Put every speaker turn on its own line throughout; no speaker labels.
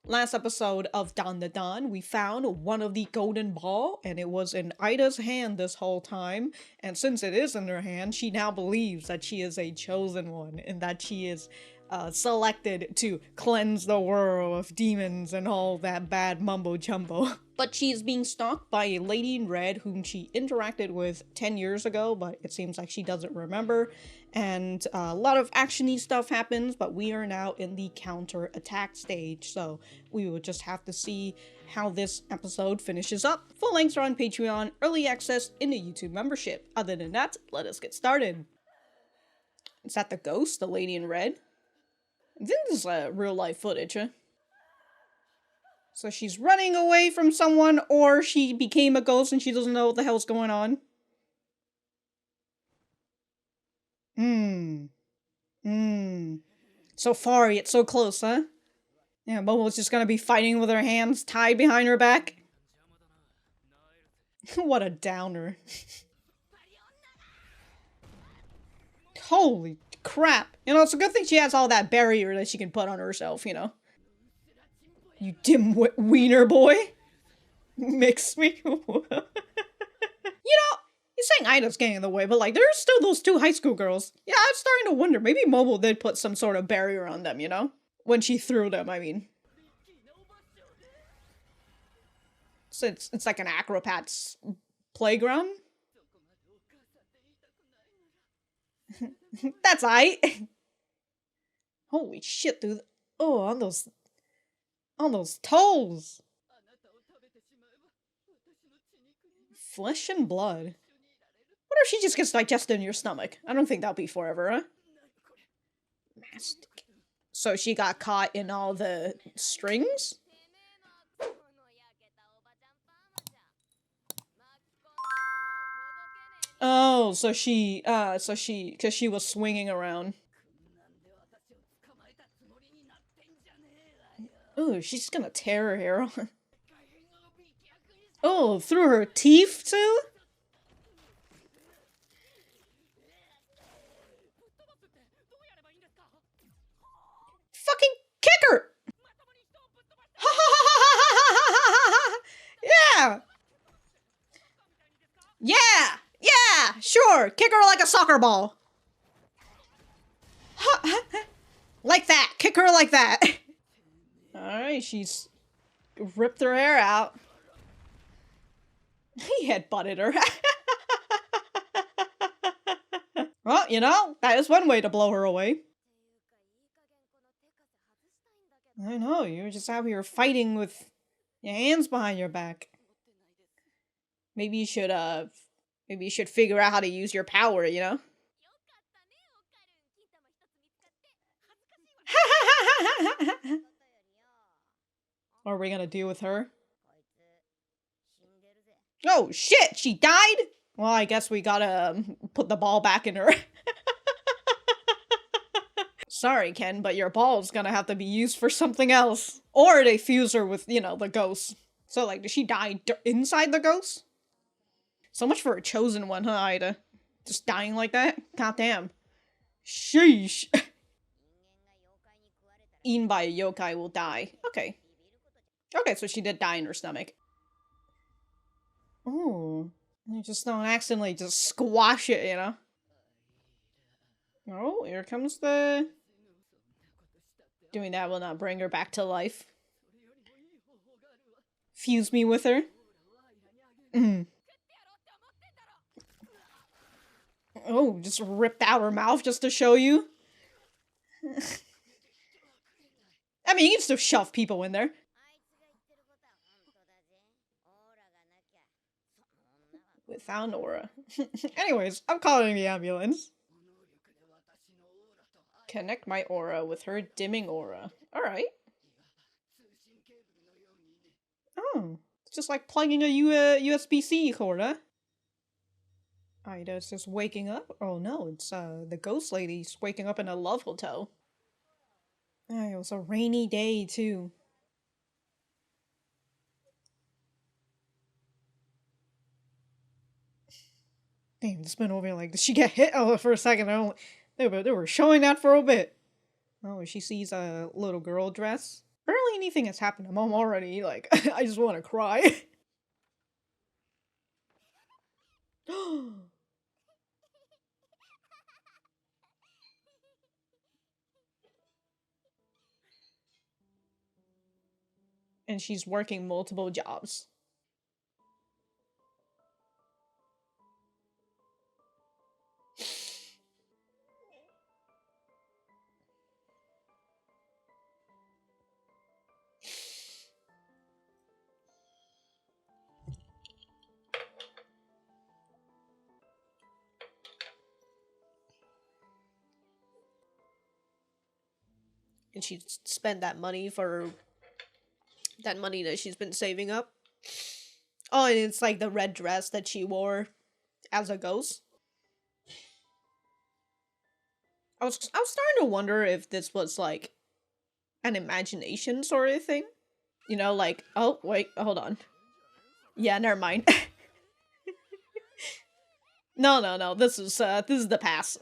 Last episode of Dandadan, we found one of the golden ball, and it was in Aida's hand this whole time. And since it is in her hand, she now believes that she is a chosen one, and that she is selected to cleanse the world of demons and all that bad mumbo-jumbo. But she is being stalked by a lady in red whom she interacted with 10 years ago, but it seems like she doesn't remember. And a lot of action-y stuff happens, but we are now in the counter-attack stage, so we will just have to see how this episode finishes up. Full lengths are on Patreon, early access in the YouTube membership. Other than that, let us get started. Is that the ghost, the lady in red? I think this is real-life footage, huh? So she's running away from someone, or she became a ghost and she doesn't know what the hell's going on. So far, yet so close, huh? Yeah, Momo's just gonna be fighting with her hands tied behind her back. What a downer. Holy crap. You know, it's a good thing she has all that barrier that she can put on herself, you know? You dim-wit wiener boy. Mix me. You know, you're saying Aida's getting in the way, but like, there's still those two high school girls. Yeah, I'm starting to wonder. Maybe Momo did put some sort of barrier on them, you know? When she threw them, I mean. So it's like an acrobat's playground? That's aight. Holy shit, dude. Oh, on those toes. Flesh and blood. What if she just gets digested in your stomach? I don't think that'll be forever, huh? Mastic. So she got caught in all the strings? Oh, so cause she was swinging around. Ooh, she's gonna tear her hair off. Oh, through her teeth too? Fucking kick her! Yeah! Yeah! Yeah! Sure! Kick her like a soccer ball! Like that! Kick her like that! Alright, she's ripped her hair out. He headbutted her. Well, you know, that is one way to blow her away. I know, you're just out here fighting with your hands behind your back. Maybe you should figure out how to use your power, you know? What are we gonna do with her? Oh shit, she died? Well, I guess we gotta put the ball back in her. Sorry, Ken, but your ball's gonna have to be used for something else. Or they fuse her with, you know, the ghost. So, like, did she die inside the ghost? So much for a chosen one, huh, Aida? Just dying like that? Goddamn. Sheesh. Eaten by a yokai will die. Okay. Okay, so she did die in her stomach. Oh. You just don't accidentally just squash it, you know? Oh, here comes the... Doing that will not bring her back to life. Fuse me with her. Oh, just ripped out her mouth just to show you. I mean, you can still shove people in there. Without aura. Anyways, I'm calling the ambulance. Connect my aura with her dimming aura. Alright. Oh, it's just like plugging a USB-C cord, huh? Aida's just waking up. Oh no, it's the ghost lady's waking up in a love hotel. Oh, it was a rainy day too. Damn, it's been over here like, did she get hit? Oh, for a second, they were showing that for a bit. Oh, she sees a little girl dress. Barely anything has happened to Mom already, like, I just want to cry. And she's working multiple jobs. And she spent that money for that money that she's been saving up. Oh, and it's like the red dress that she wore as a ghost. I was starting to wonder if this was like an imagination sort of thing. You know, like, oh wait, hold on. Yeah, never mind. No, this is the past.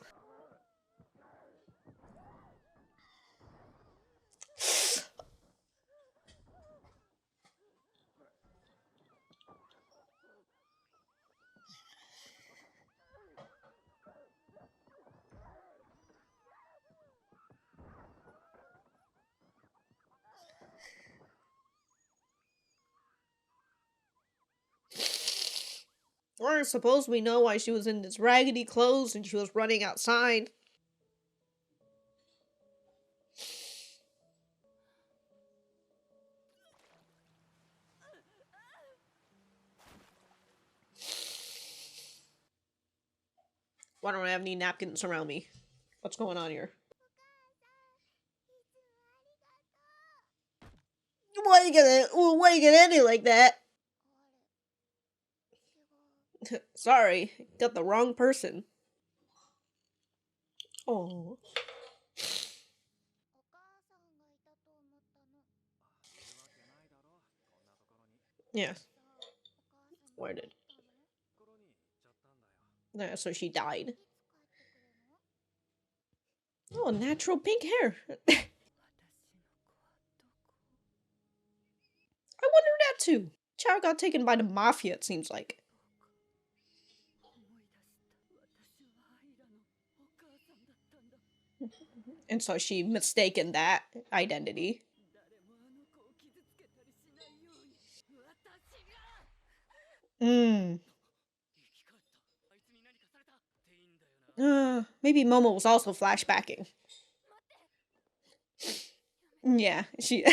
Or suppose we know why she was in this raggedy clothes and she was running outside. Why don't I have any napkins around me? What's going on here? Why you gonna end it like that? Sorry, got the wrong person. Oh. Yes. Where did? Yeah, so she died. Oh, natural pink hair. I wonder that too. Child got taken by the mafia, it seems like. And so she mistaken that identity. Maybe Momo was also flashbacking. Yeah, she...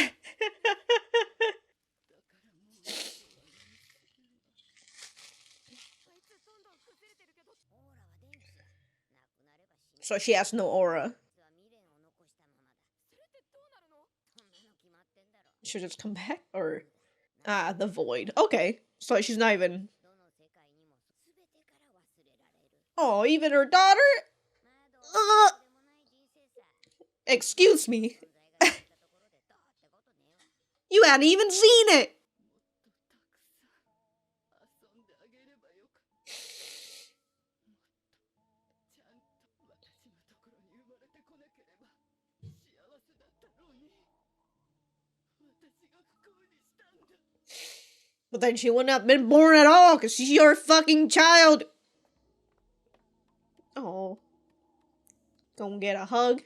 So she has no aura. Should just come back? Or... Ah, the void. Okay. So she's not even... Oh, even her daughter? Excuse me. You hadn't even seen it! But then she wouldn't have been born at all, because she's your fucking child! Oh. Gonna get a hug.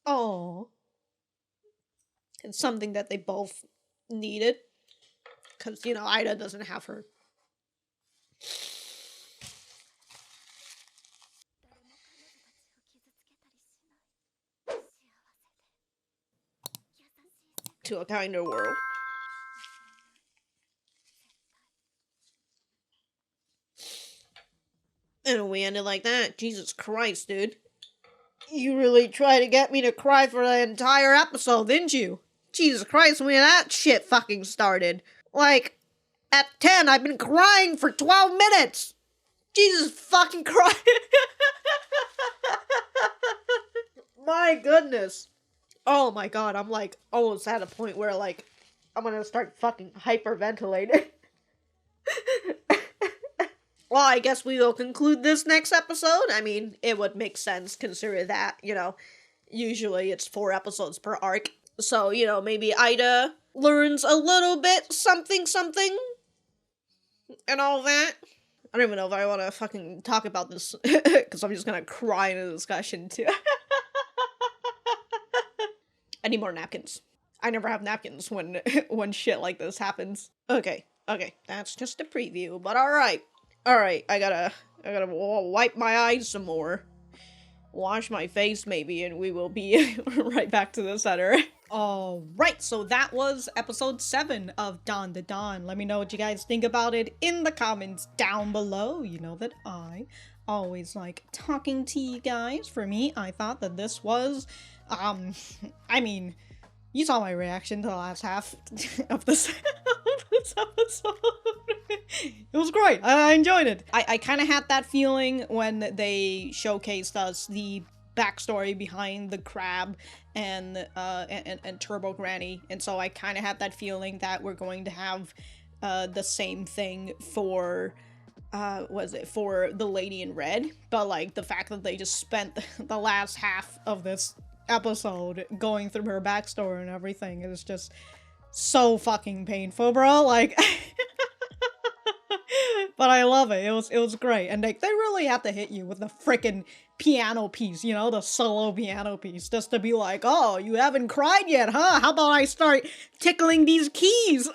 Oh. It's something that they both needed. Because, you know, Aira doesn't have her. To a kinder world. And we ended like that. Jesus Christ, dude. You really tried to get me to cry for the entire episode, didn't you? Jesus Christ, when that shit fucking started. Like, at 10, I've been crying for 12 minutes! Jesus fucking Christ! My goodness. Oh my god, I'm like almost at a point where like I'm gonna start fucking hyperventilating. Well, I guess we will conclude this next episode. I mean, it would make sense considering that, usually it's 4 episodes per arc. So, maybe Aira learns a little bit something and all that. I don't even know if I want to fucking talk about this, because I'm just gonna cry in a discussion too. I need more napkins. I never have napkins when shit like this happens. Okay, that's just a preview, but alright, I gotta wipe my eyes some more. Wash my face maybe, and we will be right back to the center. Alright, so that was episode 7 of Dandadan. Let me know what you guys think about it in the comments down below. You know that I always like talking to you guys. For me, I thought that this was, I mean, you saw my reaction to the last half of this, episode. It was great. I enjoyed it. I kind of had that feeling when they showcased us the backstory behind the crab and Turbo Granny, and so I kind of had that feeling that we're going to have the same thing for for the Lady in Red, but like the fact that they just spent the last half of this episode going through her backstory and everything is just so fucking painful, bro. Like, but I love it. It was great, and like they really had to hit you with the frickin' piano piece, the solo piano piece, just to be like, oh, you haven't cried yet, huh? How about I start tickling these keys?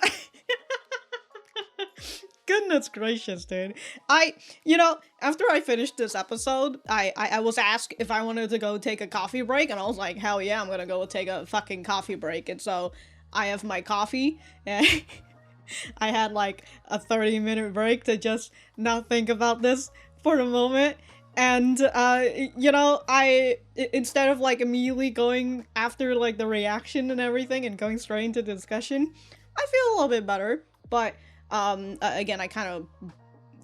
Goodness gracious, dude. After I finished this episode, I was asked if I wanted to go take a coffee break, and I was like, hell yeah, I'm gonna go take a fucking coffee break. And so I have my coffee, and I had like a 30-minute break to just not think about this for a moment. And, I, instead of like immediately going after like the reaction and everything and going straight into discussion, I feel a little bit better. But, again, I kind of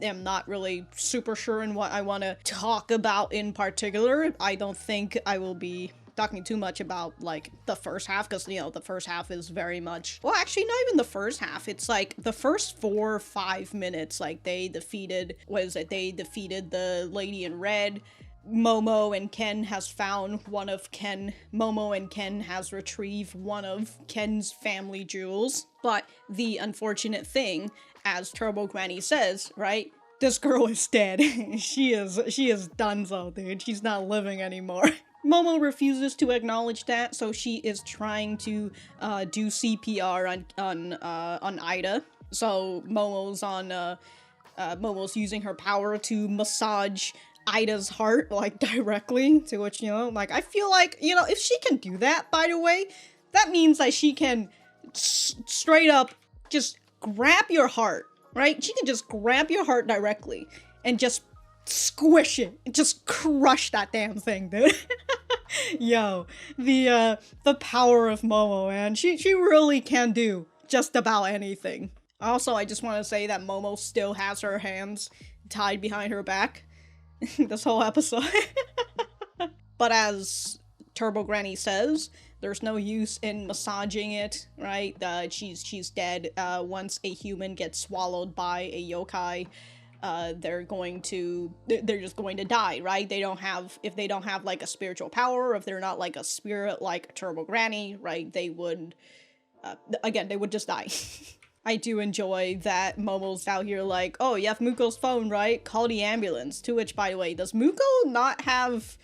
am not really super sure in what I want to talk about in particular. I don't think I will be talking too much about like the first half, because the first half is very much, well, actually not even the first half, it's like the first 4 or 5 minutes. Like they defeated the Lady in Red. Momo and Ken has found Momo and Ken has retrieved one of Ken's family jewels. But the unfortunate thing, as Turbo Granny says, right, this girl is dead. she is donezo, dude. She's not living anymore. Momo refuses to acknowledge that, so she is trying to do CPR on Aira. So Momo's using her power to massage Ida's heart, like, directly, to which, like, I feel like, if she can do that, by the way, that means that she can straight up just grab your heart, right? She can just grab your heart directly and just squish it, just crush that damn thing, dude. Yo, the power of Momo, man. She really can do just about anything. Also, I just want to say that Momo still has her hands tied behind her back this whole episode. But as Turbo Granny says, there's no use in massaging it, right? She's dead. Once a human gets swallowed by a yokai, they're just going to die, right? If they don't have like a spiritual power, if they're not like a spirit like Turbo Granny, right, they would just die. I do enjoy that Momo's out here like, oh, you have Muko's phone, right? Call the ambulance. To which, by the way, does Muko not have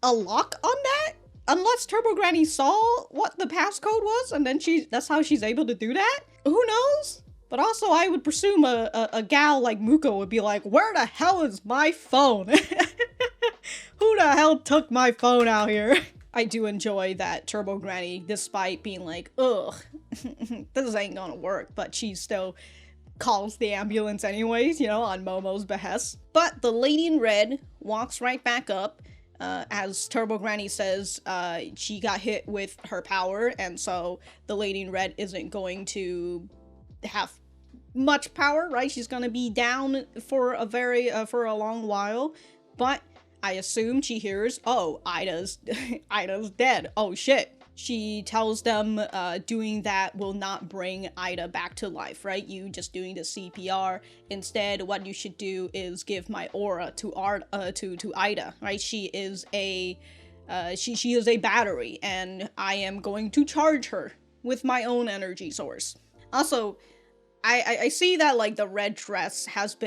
a lock on that? Unless Turbo Granny saw what the passcode was, and then that's how she's able to do that? Who knows? But also, I would presume a gal like Muko would be like, where the hell is my phone? Who the hell took my phone out here? I do enjoy that Turbo Granny, despite being like, ugh, this ain't gonna work, but she still calls the ambulance anyways, on Momo's behest. But the Lady in Red walks right back up. As Turbo Granny says, she got hit with her power, and so the Lady in Red isn't going to have much power, right? She's gonna be down for a long while, but I assume she hears, oh, Ida's dead. Oh shit, She tells them doing that will not bring Aira back to life, right? You just doing the CPR. Instead, what you should do is give my aura to Aira, right? She is a she is a battery, and I am going to charge her with my own energy source. Also, I see that like the red dress has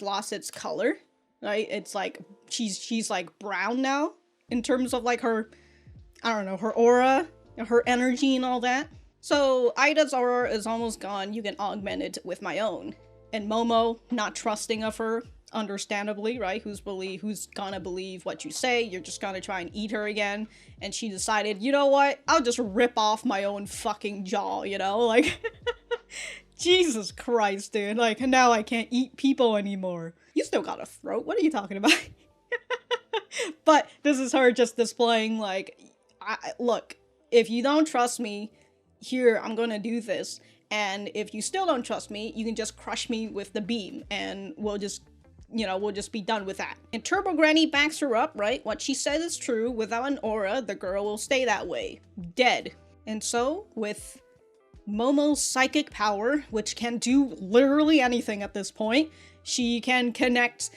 lost its color, right? It's like she's like brown now in terms of like her, I don't know, her aura, her energy and all that. So Aida's aura is almost gone. You can augment it with my own. And Momo, not trusting of her, understandably, right? Who's gonna believe what you say? You're just gonna try and eat her again. And she decided, you know what? I'll just rip off my own fucking jaw, you know? Like, Jesus Christ, dude. Like, now I can't eat people anymore. You still got a throat. What are you talking about? But this is her just displaying, like, look, if you don't trust me, here, I'm gonna do this. And if you still don't trust me, you can just crush me with the beam, and we'll just be done with that. And Turbo Granny backs her up, right? What she said is true. Without an aura, the girl will stay that way. Dead. And so, with Momo's psychic power, which can do literally anything at this point, she can connect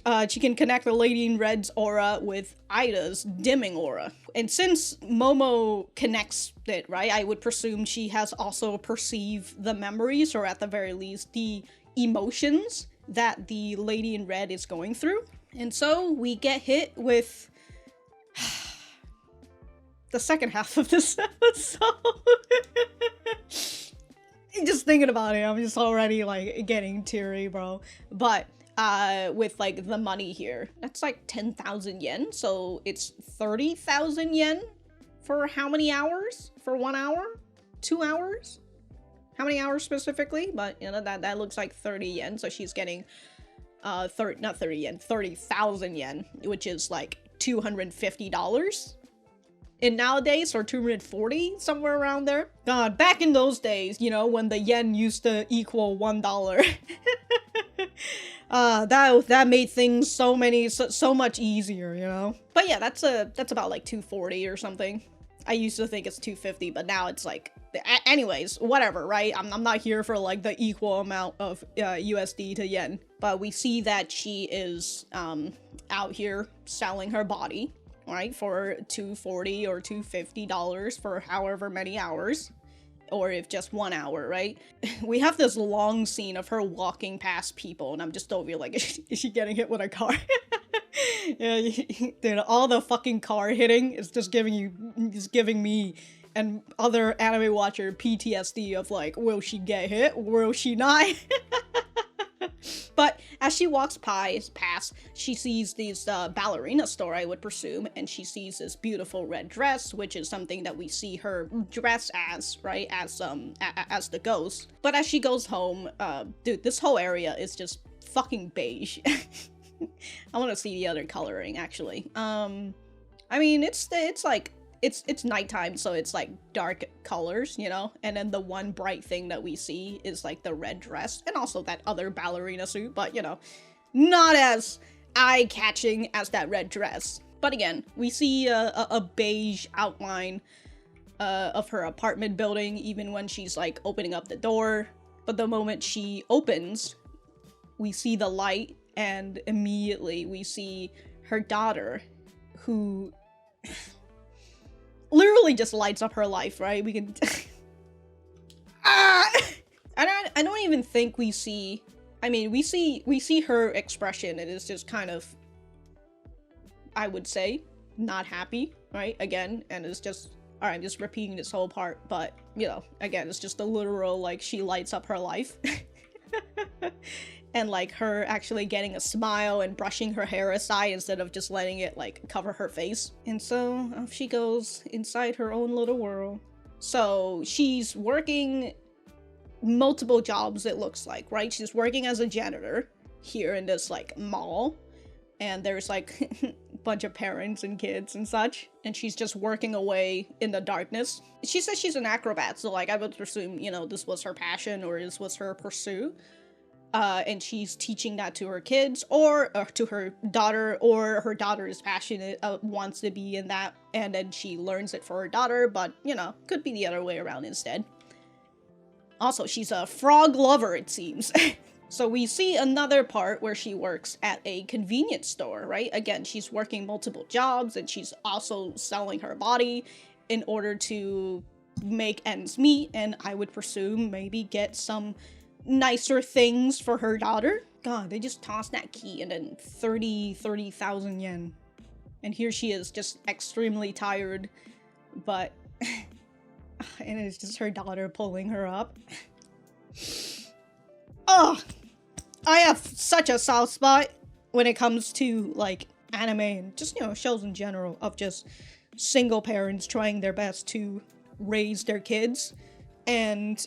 the Lady in Red's aura with Aida's dimming aura. And since Momo connects it, right, I would presume she has also perceived the memories, or at the very least, the emotions that the Lady in Red is going through. And so we get hit with the second half of this episode. Just thinking about it, I'm just already like getting teary, bro. But with like the money here, that's like 10,000 yen, so it's 30,000 yen for how many hours? For 1 hour? 2 hours? How many hours specifically? But you know, that looks like 30 yen, so she's getting not 30 yen, 30,000 yen, which is like $250 in nowadays, or 240, somewhere around there. God, back in those days, you know, when the yen used to equal $1. That made things so much easier, you know? But yeah, that's about like 240 or something. I used to think it's 250, but now it's like, anyways, whatever, right? I'm not here for like the equal amount of USD to yen. But we see that she is out here selling her body, right, for $240 or $250 for however many hours. Or if just 1 hour, right? We have this long scene of her walking past people, and I'm just over here like, is she getting hit with a car? Yeah, dude, all the fucking car hitting is just giving me and other anime watcher PTSD of like, will she get hit? Will she not? But as she walks past, she sees this ballerina store, I would presume, and she sees this beautiful red dress, which is something that we see her dress as, right, as the ghost. But as she goes home, dude, this whole area is just fucking beige. I want to see the other coloring, actually. I mean, it's nighttime, so it's like dark colors, you know? And then the one bright thing that we see is like the red dress, and also that other ballerina suit, but you know, not as eye-catching as that red dress. But again, we see a beige outline of her apartment building, even when she's like opening up the door. But the moment she opens, we see the light, and immediately we see her daughter, who literally just lights up her life, right? We can I don't even think we see, I mean, we see her expression, and it's just kind of, I would say, not happy, right? Again, and it's just, alright, I'm just repeating this whole part, but, you know, again, it's just a literal, like, she lights up her life. And, like, her actually getting a smile and brushing her hair aside instead of just letting it, like, cover her face. And so, off she goes inside her own little world. So, she's working multiple jobs, it looks like, right? She's working as a janitor here in this, like, mall. And there's, like, a bunch of parents and kids and such. And she's just working away in the darkness. She says she's an acrobat, so, like, I would presume, you know, this was her passion, or this was her pursuit. and she's teaching that to her kids, or to her daughter, or her daughter is passionate, wants to be in that, and then she learns it for her daughter, but, you know, could be the other way around instead. Also, she's a frog lover, it seems. So we see another part where she works at a convenience store, right? Again, she's working multiple jobs, and she's also selling her body in order to make ends meet, and I would presume maybe get some nicer things for her daughter. God, they just tossed that key and then 30,000 yen. And here she is, just extremely tired, but... and it's just her daughter pulling her up. Oh! I have such a soft spot when it comes to, like, anime and just, you know, shows in general of just single parents trying their best to raise their kids. And,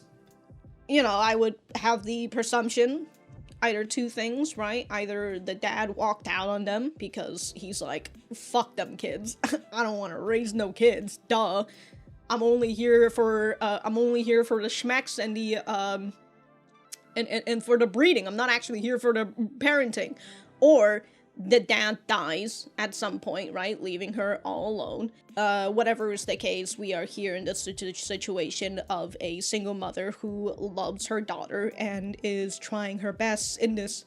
you know, I would have the presumption, either two things, right? Either the dad walked out on them because he's like, fuck them kids. I don't want to raise no kids. Duh. I'm only here for the schmecks and the, and for the breeding. I'm not actually here for the parenting. Or the dad dies at some point, right? Leaving her all alone. Whatever is the case, we are here in this situation of a single mother who loves her daughter and is trying her best in this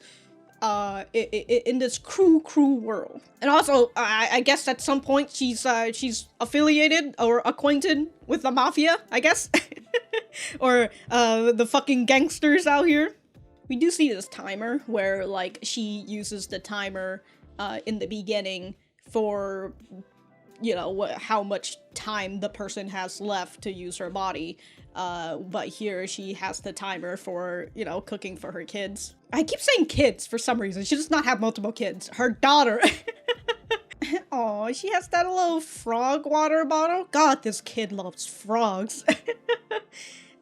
in this cruel world. And also, I guess at some point she's affiliated or acquainted with the mafia, I guess. Or the fucking gangsters out here. We do see this timer where, like, she uses the timer in the beginning for, you know, how much time the person has left to use her body. But here she has the timer for, you know, cooking for her kids. I keep saying kids for some reason. She does not have multiple kids. Her daughter. Oh, she has that little frog water bottle. God, this kid loves frogs.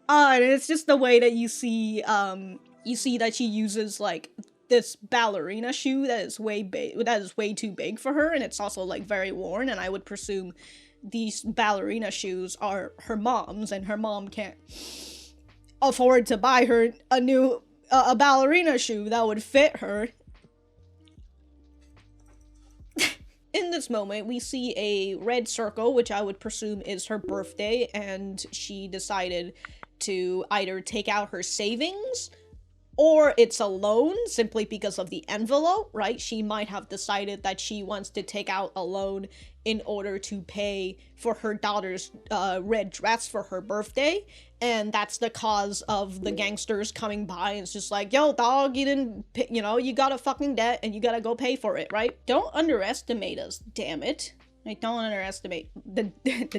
And it's just the way that you see that she uses, like, this ballerina shoe that is way too big for her, and it's also, like, very worn, and I would presume these ballerina shoes are her mom's, and her mom can't afford to buy her a new a ballerina shoe that would fit her. In this moment, we see a red circle, which I would presume is her birthday, and she decided to either take out her savings or it's a loan simply because of the envelope, right? She might have decided that she wants to take out a loan in order to pay for her daughter's red dress for her birthday. And that's the cause of the gangsters coming by and it's just like, yo, dog, you didn't, you know, you got a fucking debt and you gotta go pay for it, right? Don't underestimate us, damn it. Like, don't underestimate the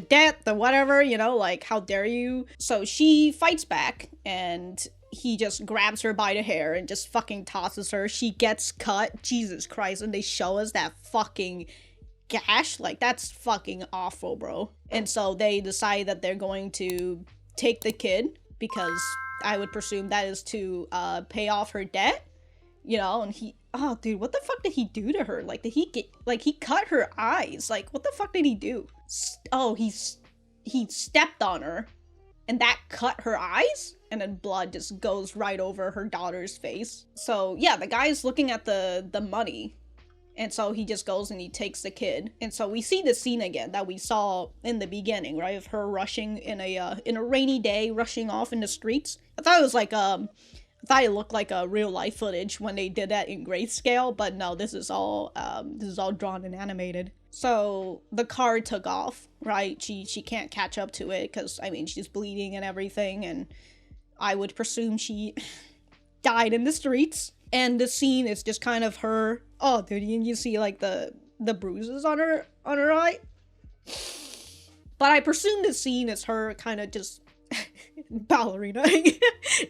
debt, the whatever, you know, like, how dare you? So she fights back and he just grabs her by the hair and just fucking tosses her. She gets cut. Jesus Christ. And they show us that fucking gash. Like, that's fucking awful, bro. And so they decide that they're going to take the kid because I would presume that is to pay off her debt, you know, and oh, dude, what the fuck did he do to her? Like, did he get, like, he cut her eyes. Like, what the fuck did he do? Oh, he stepped on her and that cut her eyes? And then blood just goes right over her daughter's face. So yeah, the guy's looking at the money. And so he just goes and he takes the kid. And so we see the scene again that we saw in the beginning, right? Of her rushing in a rainy day, rushing off in the streets. I thought it was like, I thought it looked like a real life footage when they did that in grayscale. But no, this is all drawn and animated. So the car took off, right? She can't catch up to it because, I mean, she's bleeding and everything. And I would presume she died in the streets. And the scene is just kind of her. Oh, dude, you see like the bruises on her eye. But I presume the scene is her kind of just ballerina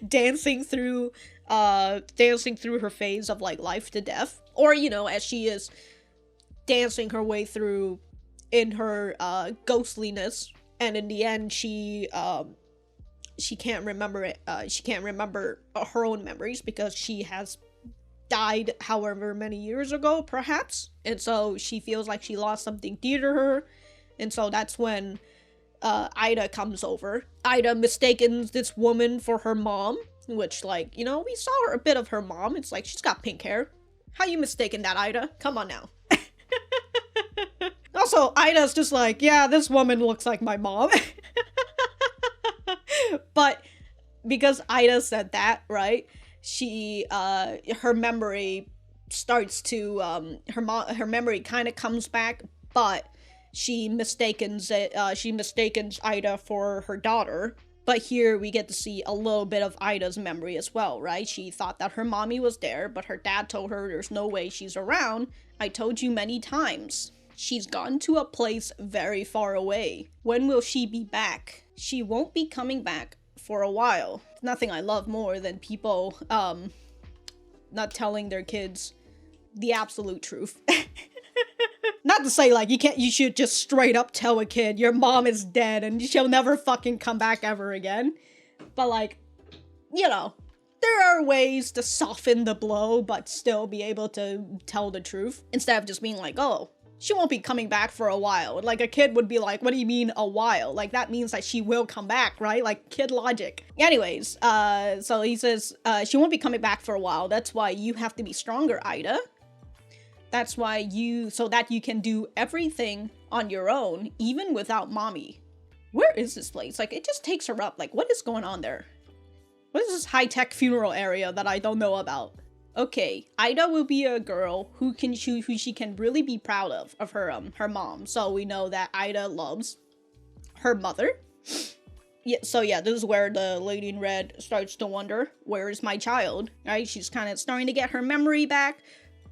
dancing through her phase of like life to death, or you know, as she is dancing her way through in her ghostliness, and in the end she can't remember it. She can't remember her own memories because she has died however many years ago, perhaps. And so she feels like she lost something dear to her. And so that's when Aira comes over. Aira mistakes this woman for her mom. which, like, you know, we saw a bit of her mom. It's like, she's got pink hair. How you mistaken that, Aira? Come on now. Also, Ida's just like, yeah, this woman looks like my mom. But because Aira said that, right, she, her memory starts to, her memory kind of comes back, but she mistakens Aira for her daughter. But here we get to see a little bit of Ida's memory as well, right? She thought that her mommy was there, but her dad told her there's no way she's around. I told you many times. She's gone to a place very far away. When will she be back? She won't be coming back for a while. Nothing I love more than people, not telling their kids the absolute truth. Not to say, like, you should just straight up tell a kid your mom is dead and she'll never fucking come back ever again. But, like, you know, there are ways to soften the blow but still be able to tell the truth. Instead of just being like, oh, she won't be coming back for a while. Like, a kid would be like, what do you mean a while? Like, that means that she will come back, right? Like, kid logic. Anyways, so he says, she won't be coming back for a while. That's why you have to be stronger, Aira. That's why so that you can do everything on your own, even without mommy. Where is this place? Like, it just takes her up. Like, what is going on there? What is this high-tech funeral area that I don't know about? Okay, Aira will be a girl who she can really be proud of her mom. So we know that Aira loves her mother. Yeah, so yeah, this is where the lady in red starts to wonder, where is my child? Right? She's kind of starting to get her memory back,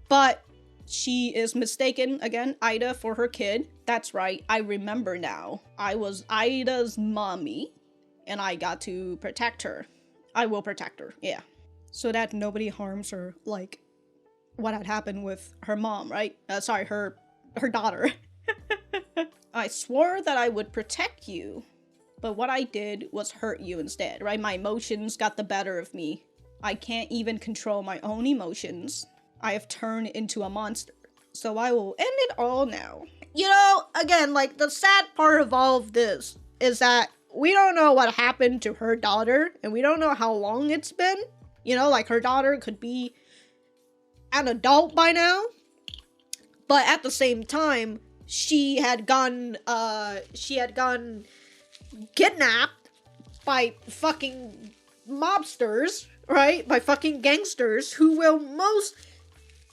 but she is mistaken, again, Aira for her kid. That's right, I remember now. I was Aira's mommy, and I got to protect her. I will protect her, yeah. So that nobody harms her, like what had happened with her mom, right? Sorry, her daughter. I swore that I would protect you, but what I did was hurt you instead, right? My emotions got the better of me. I can't even control my own emotions. I have turned into a monster, so I will end it all now. You know, again, like, the sad part of all of this is that we don't know what happened to her daughter, and we don't know how long it's been. You know, like, her daughter could be an adult by now, but at the same time, she had gone kidnapped by fucking mobsters, right? By fucking gangsters who will most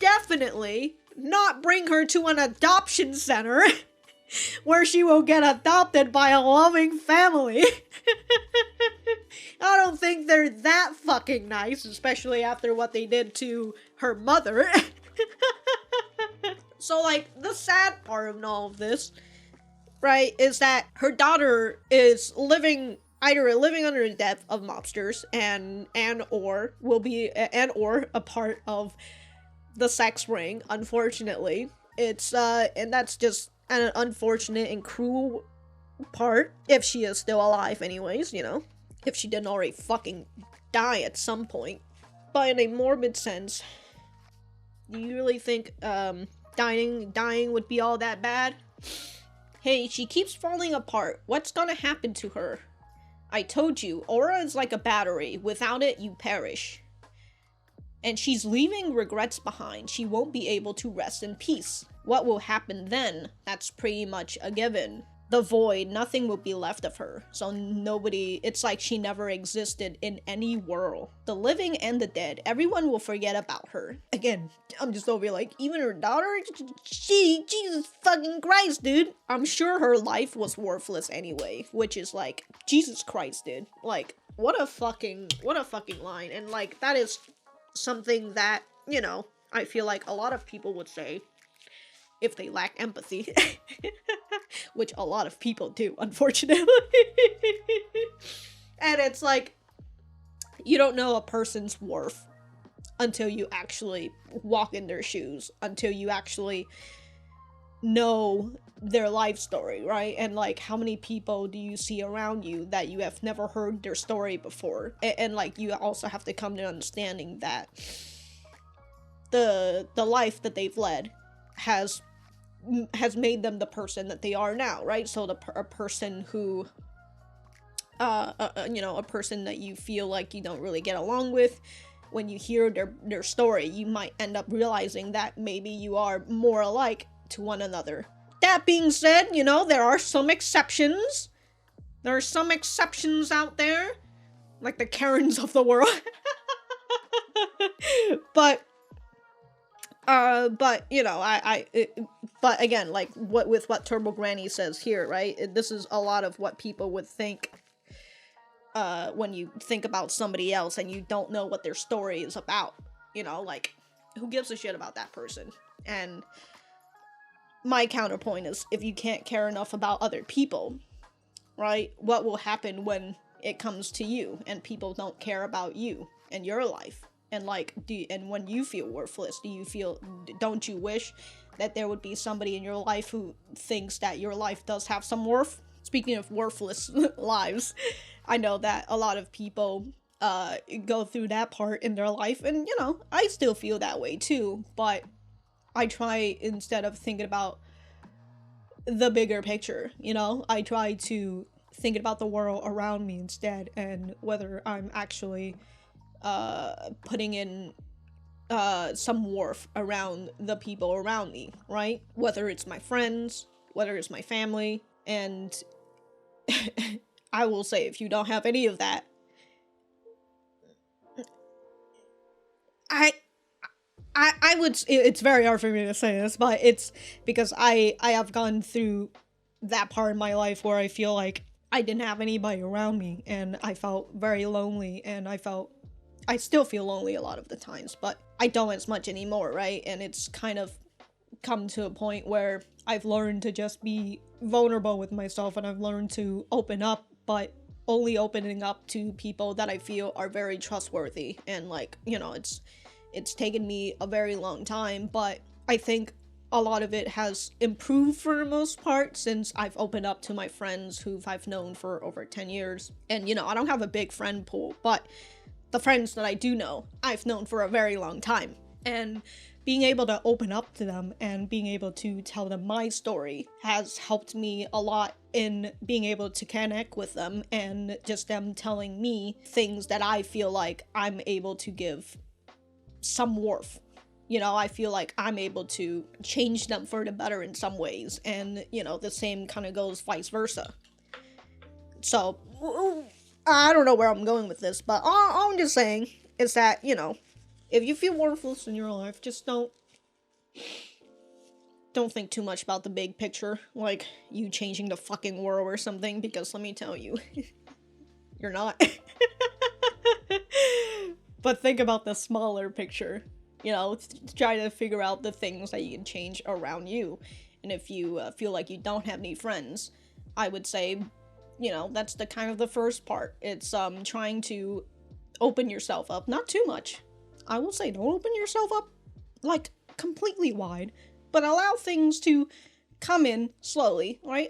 definitely not bring her to an adoption center where she will get adopted by a loving family. I don't think they're that fucking nice, especially after what they did to her mother. So, like, the sad part of all of this, right, is that her daughter is either living under the death of mobsters or a part of the sex ring, unfortunately. It's, and that's just an unfortunate and cruel part, if she is still alive anyways, you know? If she didn't already fucking die at some point. But in a morbid sense, do you really think, dying would be all that bad? Hey, she keeps falling apart. What's gonna happen to her? I told you, Aura is like a battery. Without it, you perish. And she's leaving regrets behind. She won't be able to rest in peace. What will happen then? That's pretty much a given. The void, nothing will be left of her. So it's like she never existed in any world. The living and the dead, everyone will forget about her. Again, I'm just over here like, even her daughter? Jesus fucking Christ, dude. I'm sure her life was worthless anyway, which is like, Jesus Christ, dude. Like, what a fucking line. And like, that is something that, you know, I feel like a lot of people would say if they lack empathy. Which a lot of people do, unfortunately. And it's like, you don't know a person's worth until you actually walk in their shoes, until you actually know their life story, right? And like, how many people do you see around you that you have never heard their story before? And like, you also have to come to understanding that the life that they've led has made them the person that they are now, right? So a person who a person that you feel like you don't really get along with, when you hear their story, you might end up realizing that maybe you are more alike to one another. That being said, there are some exceptions. There are some exceptions out there, like the Karens of the world. but again, like what Turbo Granny says here, right? This is a lot of what people would think when you think about somebody else and you don't know what their story is about. Like, who gives a shit about that person? And my counterpoint is, if you can't care enough about other people, right, what will happen when it comes to you and people don't care about you and your life? And like, and when you feel worthless, don't you wish that there would be somebody in your life who thinks that your life does have some worth? Speaking of worthless lives, I know that a lot of people go through that part in their life, and I still feel that way too, but I try, instead of thinking about the bigger picture, I try to think about the world around me instead, and whether I'm actually putting in some worth around the people around me, right? Whether it's my friends, whether it's my family, and I will say, if you don't have any of that, I would, it's very hard for me to say this, but it's because I have gone through that part of my life where I feel like I didn't have anybody around me, and I felt very lonely, and I still feel lonely a lot of the times, but I don't as much anymore, right? And it's kind of come to a point where I've learned to just be vulnerable with myself, and I've learned to open up, but only opening up to people that I feel are very trustworthy. And like, it's taken me a very long time, but I think a lot of it has improved for the most part since I've opened up to my friends who I've known for over 10 years. And I don't have a big friend pool, but the friends that I do know, I've known for a very long time. And being able to open up to them and being able to tell them my story has helped me a lot in being able to connect with them, and just them telling me things that I feel like I'm able to give some worth. I feel like I'm able to change them for the better in some ways, and the same kind of goes vice versa. So I don't know where I'm going with this, but all I'm just saying is that, if you feel worthless in your life, just don't think too much about the big picture, like you changing the fucking world or something, because let me tell you, you're not. But think about the smaller picture, try to figure out the things that you can change around you. And if you feel like you don't have any friends, I would say, that's the kind of the first part. It's trying to open yourself up, not too much. I will say, don't open yourself up like completely wide, but allow things to come in slowly, right?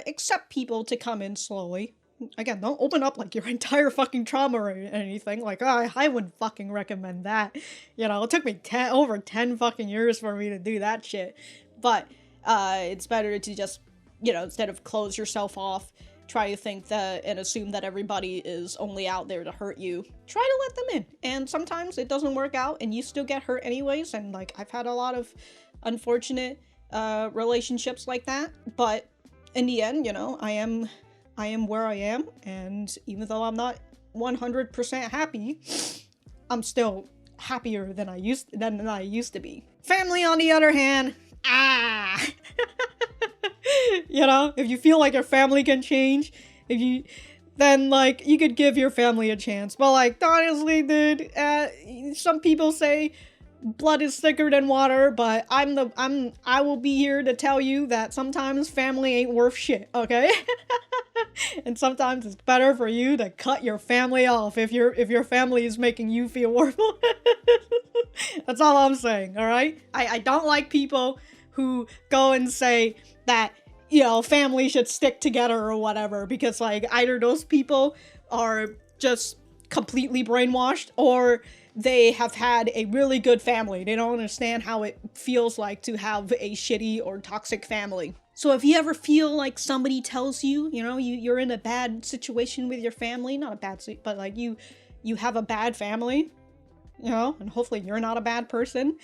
Accept people to come in slowly. Again, don't open up like your entire fucking trauma or anything. Like, I wouldn't fucking recommend that. It took me over 10 fucking years for me to do that shit. But it's better to just, instead of close yourself off, try to think that and assume that everybody is only out there to hurt you. Try to let them in. And sometimes it doesn't work out and you still get hurt anyways. And like, I've had a lot of unfortunate relationships like that. But in the end, I am where I am. And even though I'm not 100% happy, I'm still happier than I used to be. Family, on the other hand, if you feel like your family can change, then like you could give your family a chance. But like, honestly, dude, some people say blood is thicker than water, but I will be here to tell you that sometimes family ain't worth shit, okay? And sometimes it's better for you to cut your family off if your family is making you feel worthless. That's all I'm saying, alright? I don't like people who go and say that, family should stick together or whatever, because like either those people are just completely brainwashed, or they have had a really good family. They don't understand how it feels like to have a shitty or toxic family. So if you ever feel like somebody tells you, you know, you're in a bad situation with your family, not a bad, but like you have a bad family, you know, and hopefully you're not a bad person.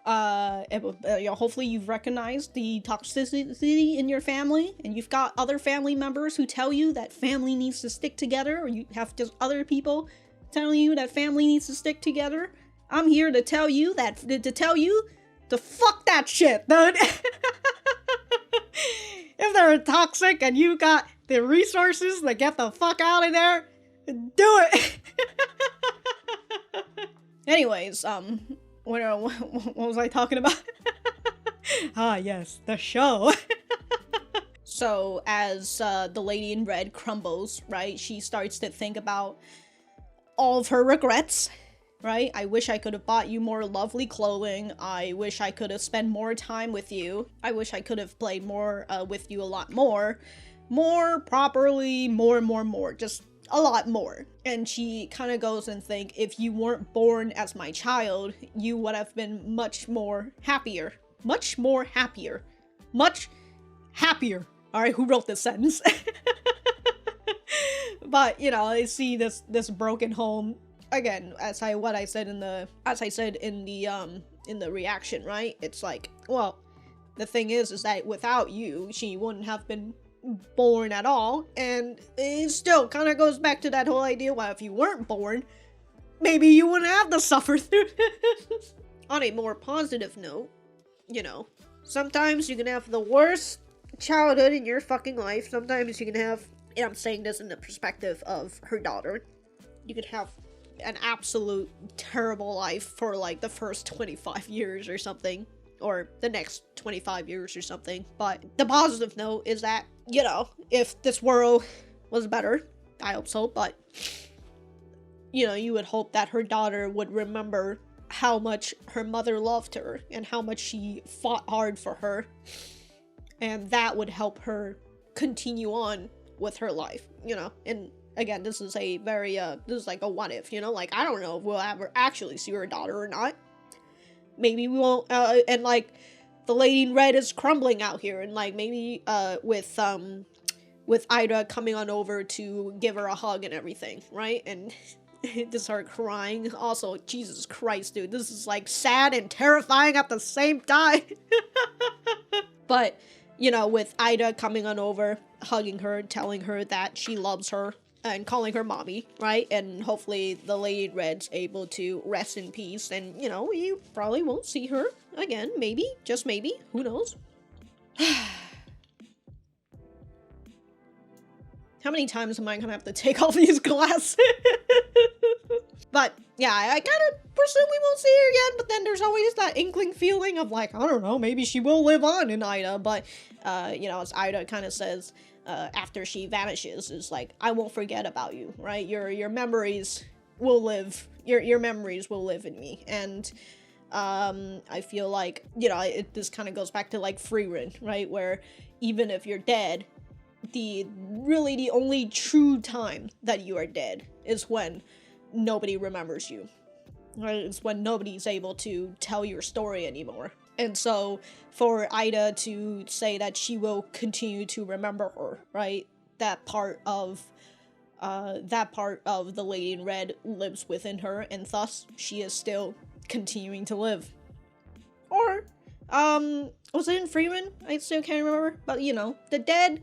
You know, hopefully you've recognized the toxicity in your family, and you've got other family members who tell you that family needs to stick together, or you have just other people telling you that family needs to stick together. I'm here to tell you to fuck that shit, dude. If they're toxic and you got the resources to get the fuck out of there, do it. Anyways, what was I talking about? Ah, yes, the show. So, as the lady in red crumbles, right, she starts to think about all of her regrets, right? I wish I could have bought you more lovely clothing. I wish I could have spent more time with you. I wish I could have played more with you a lot more. More properly, more. Just a lot more. And she kind of goes and think, if you weren't born as my child, you would have been much more happier. Much more happier. Much happier. Alright, who wrote this sentence? But, you know, I see this broken home again, as I said in the reaction, right? It's like, well, the thing is that without you, she wouldn't have been born at all, and it still kind of goes back to that whole idea, well, if you weren't born, maybe you wouldn't have to suffer through this. On a more positive note, you know, sometimes you can have the worst childhood in your fucking life, sometimes you can have, and I'm saying this in the perspective of her daughter, you could have an absolute terrible life for like the first 25 years or something, or the next 25 years or something. But the positive note is that, you know, if this world was better, I hope so, but, you know, you would hope that her daughter would remember how much her mother loved her and how much she fought hard for her, and that would help her continue on with her life, you know. And again, this is a very this is like a what if, you know, like I don't know if we'll ever actually see her daughter or not. Maybe we won't, and like the lady in red is crumbling out here, and like maybe with Aira coming on over to give her a hug and everything, right? And to start crying. Also, Jesus Christ, dude, this is like sad and terrifying at the same time. But, you know, with Aira coming on over, hugging her, telling her that she loves her, and calling her mommy, right? And hopefully the lady in red's able to rest in peace, and, you know, we probably won't see her again, maybe, just maybe, who knows? How many times am I gonna have to take off these glasses? But, yeah, I kind of presume we won't see her again, but then there's always that inkling feeling of, like, I don't know, maybe she will live on in Aira, but, you know, as Aira kind of says, after she vanishes, is like, I won't forget about you, right? Your memories will live, your memories will live in me, and, I feel like, you know, this kind of goes back to, like, Frieren, right? Where, even if you're dead, the only true time that you are dead is when nobody remembers you, right? It's when nobody's able to tell your story anymore. And so for Aira to say that she will continue to remember her, right? That part of the lady in red lives within her, and thus she is still continuing to live. Or, was it in Frieren? I still can't remember. But, you know, the dead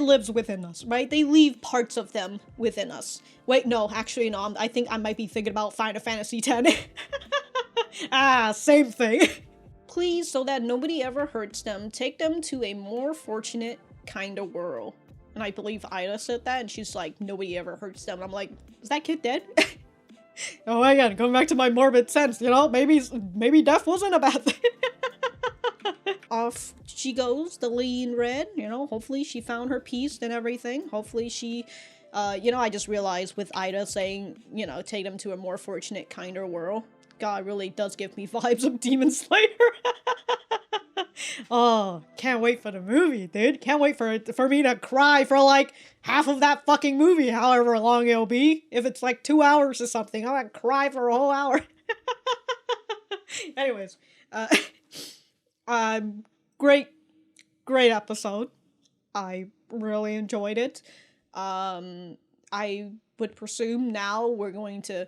lives within us, right? They leave parts of them within us. Wait, no, actually, no, I think I might be thinking about Final Fantasy X. Ah, same thing. Please, so that nobody ever hurts them, take them to a more fortunate kind of world. And I believe Aira said that, and she's like, nobody ever hurts them. And I'm like, is that kid dead? Oh my god, going back to my morbid sense, you know, maybe death wasn't a bad thing. Off she goes, the lady in red, you know, hopefully she found her peace and everything. Hopefully she, you know, I just realized with Aira saying, you know, take them to a more fortunate, kinder world. God, really does give me vibes of Demon Slayer. Oh, can't wait for the movie, dude. Can't wait for me to cry for like half of that fucking movie, however long it'll be. If it's like 2 hours or something, I'm gonna cry for a whole hour. Anyways, uh, great, great episode. I really enjoyed it. I would presume now we're going to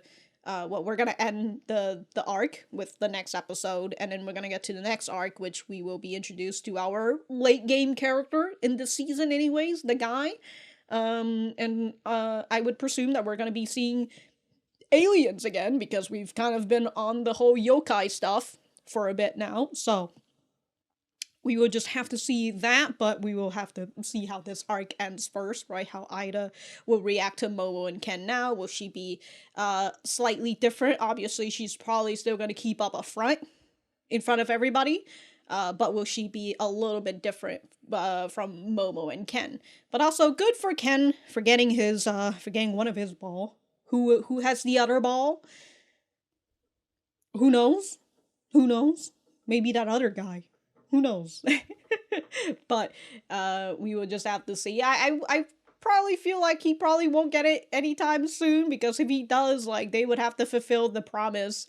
we're gonna end the arc with the next episode, and then we're gonna get to the next arc, which we will be introduced to our late game character in the season, anyways, the guy. And I would presume that we're gonna be seeing aliens again because we've kind of been on the whole yokai stuff for a bit now, so we will just have to see that, but we will have to see how this arc ends first, right? How Aira will react to Momo and Ken now. Will she be slightly different? Obviously, she's probably still going to keep up a front in front of everybody, but will she be a little bit different from Momo and Ken? But also good for Ken for getting his for getting one of his ball. Who has the other ball? Who knows? Who knows? Maybe that other guy. Who knows? But we will just have to see. I probably feel like he probably won't get it anytime soon, because if he does, like, they would have to fulfill the promise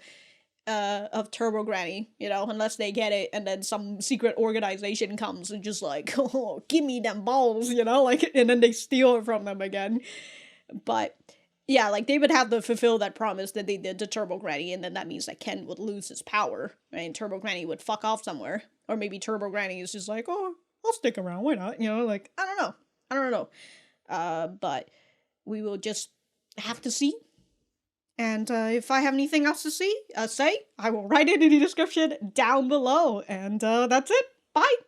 of Turbo Granny, you know, unless they get it and then some secret organization comes and just like, oh, give me them balls, you know, like, and then they steal it from them again. But yeah, like, they would have to fulfill that promise that they did to Turbo Granny, and then that means that Ken would lose his power, right? And Turbo Granny would fuck off somewhere. Or maybe Turbo Granny is just like, oh, I'll stick around, why not? You know, like, I don't know. But we will just have to see. And if I have anything else to say, I will write it in the description down below. And that's it. Bye!